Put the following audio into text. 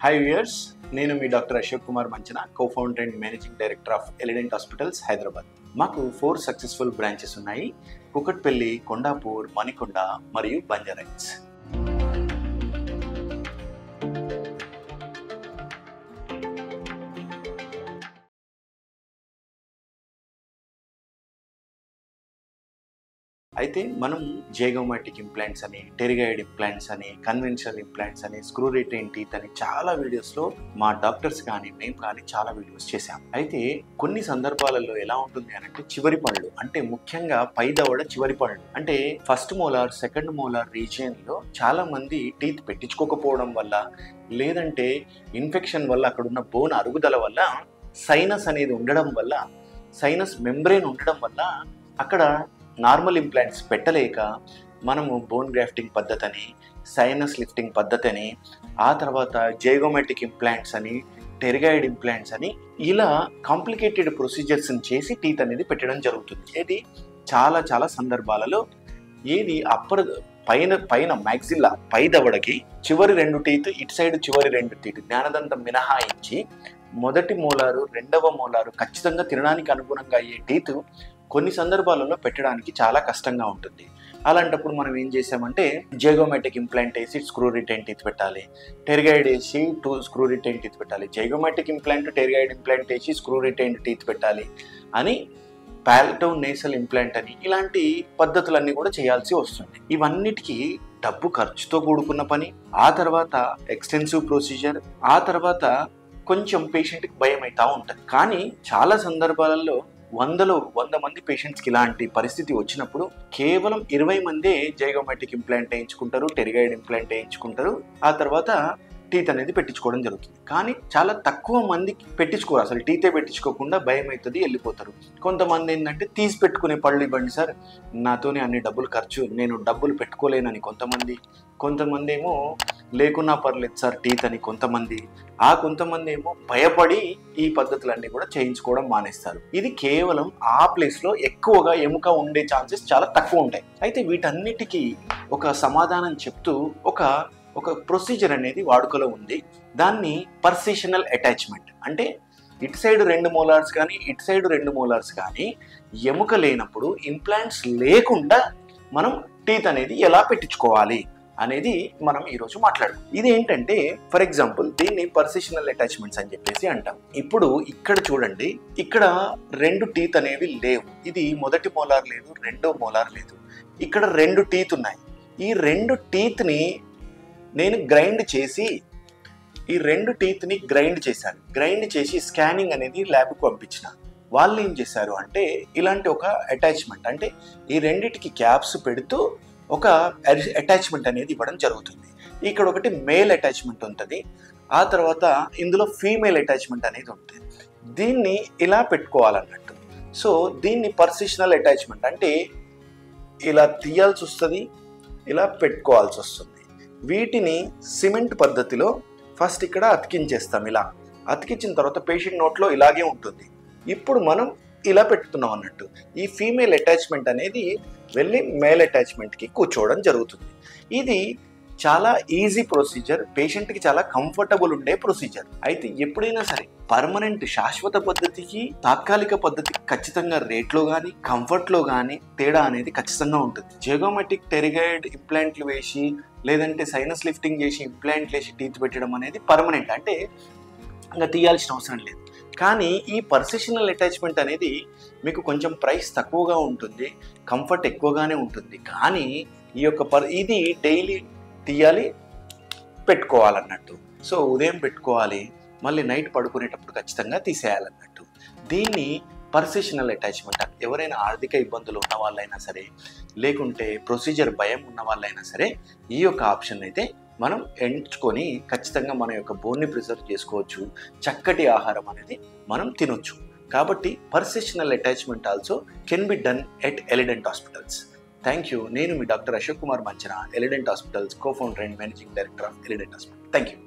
Hi viewers, నేను మీ doctor Ashok Kumar Manchana, cofounder and managing director of Elident hospitals Hyderabad. మాకు 4 సక్సెస్ఫుల్ బ్రాంచెస్ ఉన్నాయి: కుకట్పల్లి, కొండాపూర్, మణికొండ మరియు బంజారాహిల్స్. అయితే మనం జైగోమాటిక్ ఇంప్లాంట్స్ అని, టెరిగాయిడ్ ఇంప్లాంట్స్ అని, కన్వెన్షనల్ ఇంప్లాంట్స్ అని, స్క్రూ రిటైన్ టీత్ అని చాలా వీడియోస్లో మా డాక్టర్స్ కానీ మేము కానీ చాలా వీడియోస్ చేశాం. అయితే కొన్ని సందర్భాలలో ఎలా ఉంటుంది అని అంటే, చివరి పళ్ళు అంటే ముఖ్యంగా పై దవడ చివరి పళ్ళు అంటే ఫస్ట్ మోలార్, సెకండ్ మోలార్ రీజియన్లో చాలా మంది టీత్ పెట్టించుకోకపోవడం వల్ల, లేదంటే ఇన్ఫెక్షన్ వల్ల, అక్కడున్న బోన్ అరుగుదల వల్ల, సైనస్ అనేది ఉండడం వల్ల, సైనస్ మెంబ్రేన్ ఉండడం వల్ల అక్కడ నార్మల్ ఇంప్లాంట్స్ పెట్టలేక మనము బోన్ గ్రాఫ్టింగ్ పద్ధతి అని, సైనస్ లిఫ్టింగ్ పద్ధతి అని, ఆ తర్వాత జైగోమాటిక్ ఇంప్లాంట్స్ అని, టెరిగాయిడ్ ఇంప్లాంట్స్ అని ఇలా కాంప్లికేటెడ్ ప్రొసీజర్స్ని చేసి టీత్ అనేది పెట్టడం జరుగుతుంది. ఇది చాలా సందర్భాలలో ఏది అప్పర్ పైన మ్యాక్సిల్లా పై దవడకి చివరి 2 టీత్, ఇటు సైడ్ చివరి 2 టీత్ జ్ఞానదంతం మినహాయించి మొదటి మోలారు, రెండవ మోలారు ఖచ్చితంగా తినడానికి అనుగుణంగా అయ్యే టీత్ కొన్ని సందర్భాలలో పెట్టడానికి చాలా కష్టంగా ఉంటుంది. అలాంటప్పుడు మనం ఏం చేసామంటే, జైగోమాటిక్ ఇంప్లాంట్ వేసి స్క్రూ రిటైన్ టీత్ పెట్టాలి, టెరిగాయిడ్ వేసి 2 స్క్రూ రిటైన్ టీత్ పెట్టాలి, జైగోమాటిక్ ఇంప్లాంట్, టెరిగాయిడ్ ఇంప్లాంట్ వేసి స్క్రూ రిటైన్ టీత్ పెట్టాలి అని, పాలటో నేసల్ ఇంప్లాంట్ అని, ఇలాంటి పద్ధతులన్నీ కూడా చేయాల్సి వస్తుంది. ఇవన్నిటికీ డబ్బు ఖర్చుతో కూడుకున్న పని, ఆ తర్వాత ఎక్స్టెన్సివ్ ప్రొసీజర్, ఆ తర్వాత కొంచెం పేషెంట్కి భయం అవుతూ ఉంటుంది. కానీ చాలా సందర్భాలలో 100 మంది పేషెంట్స్కి ఇలాంటి పరిస్థితి వచ్చినప్పుడు కేవలం 20 మందే జైగోమాటిక్ ఇంప్లాంట్ వేయించుకుంటారు, టెరిగాయిడ్ ఇంప్లాంట్ వేయించుకుంటారు, ఆ తర్వాత టీత్ అనేది పెట్టించుకోవడం జరుగుతుంది. కానీ చాలా తక్కువ మందికి పెట్టించుకోరు, అసలు టీతే పెట్టించుకోకుండా భయం అవుతుంది, వెళ్ళిపోతారు. కొంతమంది ఏంటంటే, తీసి పెట్టుకునే పళ్ళు ఇవ్వండి సార్, నాతోనే అన్ని డబ్బులు ఖర్చు, నేను డబ్బులు పెట్టుకోలేనని కొంతమంది ఏమో లేకున్నా పర్లేదు సార్ టీత్ అని కొంతమంది ఏమో భయపడి ఈ పద్ధతులన్నీ కూడా చేయించుకోవడం మానేస్తారు. ఇది కేవలం ఆ ప్లేస్లో ఎక్కువగా ఎముక ఉండే ఛాన్సెస్ చాలా తక్కువ ఉంటాయి. అయితే వీటన్నిటికీ ఒక సమాధానం చెప్తూ ఒక ప్రొసీజర్ అనేది వాడుకలో ఉంది. దాన్ని పర్సిషనల్ అటాచ్మెంట్ అంటే, ఇటు సైడ్ 2 మోలార్స్ కానీ, ఇటు సైడ్ 2 మోలార్స్ కానీ ఎముక లేనప్పుడు ఇంప్లాంట్స్ లేకుండా మనం టీత్ అనేది ఎలా పెట్టించుకోవాలి అనేది మనం ఈరోజు మాట్లాడుతాం. ఇది ఏంటంటే, ఫర్ ఎగ్జాంపుల్ దీన్ని పర్సిషనల్ అటాచ్మెంట్స్ అని చెప్పేసి అంటాం. ఇప్పుడు ఇక్కడ చూడండి, ఇక్కడ 2 టీత్ అనేవి లేవు. ఇది మొదటి మోలార్ లేదు, రెండో మోలార్ లేదు. ఇక్కడ 2 టీత్ ఉన్నాయి. ఈ 2 టీత్ని నేను గ్రైండ్ చేసి, ఈ 2 టీత్ని గ్రైండ్ చేసి స్కానింగ్ అనేది ల్యాబ్కి పంపించిన. వాళ్ళు ఏం చేశారు అంటే, ఇలాంటి ఒక అటాచ్మెంట్ అంటే ఈ రెండిటికి క్యాప్స్ పెడుతూ ఒక అటాచ్మెంట్ అనేది ఇవ్వడం జరుగుతుంది. ఇక్కడ ఒకటి మేల్ అటాచ్మెంట్ ఉంటుంది, ఆ తర్వాత ఇందులో ఫీమేల్ అటాచ్మెంట్ అనేది ఉంటుంది. దీన్ని ఇలా పెట్టుకోవాలన్నట్టు. సో దీన్ని పర్సిషనల్ అటాచ్మెంట్ అంటే ఇలా తీయాల్సి వస్తుంది, ఇలా పెట్టుకోవాల్సి వస్తుంది. వీటిని సిమెంట్ పద్ధతిలో ఫస్ట్ ఇక్కడ అతికించేస్తాం. ఇలా అతికించిన తర్వాత పేషెంట్ నోట్లో ఇలాగే ఉంటుంది. ఇప్పుడు మనం ఇలా పెట్టుతున్నాం అన్నట్టు. ఈ ఫీమేల్ అటాచ్మెంట్ అనేది వెళ్ళి మేల్ అటాచ్మెంట్కి కూర్చోవడం జరుగుతుంది. ఇది చాలా ఈజీ ప్రొసీజర్, పేషెంట్కి చాలా కంఫర్టబుల్ ఉండే ప్రొసీజర్. అయితే ఎప్పుడైనా సరే పర్మనెంట్ శాశ్వత పద్ధతికి తాత్కాలిక పద్ధతికి ఖచ్చితంగా రేట్లో కానీ కంఫర్ట్లో కానీ తేడా అనేది ఖచ్చితంగా ఉంటుంది. జైగోమాటిక్ టెరిగాయిడ్ ఇంప్లాంట్లు వేసి, లేదంటే సైనస్ లిఫ్టింగ్ చేసి ఇంప్లాంట్లు వేసి టీత్ పెట్టడం అనేది పర్మనెంట్, అంటే ఇంకా తీయాల్సిన అవసరం లేదు. కానీ ఈ పర్సిషనల్ అటాచ్మెంట్ అనేది మీకు కొంచెం ప్రైస్ తక్కువగా ఉంటుంది, కంఫర్ట్ ఎక్కువగానే ఉంటుంది. కానీ ఈ యొక్క ఇది డైలీ తీయాలి, పెట్టుకోవాలన్నట్టు. సో ఉదయం పెట్టుకోవాలి, మళ్ళీ నైట్ పడుకునేటప్పుడు ఖచ్చితంగా తీసేయాలన్నట్టు. దీన్ని పర్సిషనల్ అటాచ్మెంట్ అని. ఎవరైనా ఆర్థిక ఇబ్బందులు ఉన్న వాళ్ళైనా సరే, లేకుంటే ప్రొసీజర్ భయం ఉన్న వాళ్ళైనా సరే, ఈ యొక్క ఆప్షన్ అయితే మనం ఎంచుకొని ఖచ్చితంగా మన యొక్క బోన్ని ప్రిజర్వ్ చేసుకోవచ్చు, చక్కటి ఆహారం అనేది మనం తినొచ్చు. కాబట్టి precisional attachment also can be done at Elident hospitals. Thank you. నేను మీ doctor Ashok Kumar Manchana, Elident hospitals cofounder and managing director of Elident hospital. Thank you.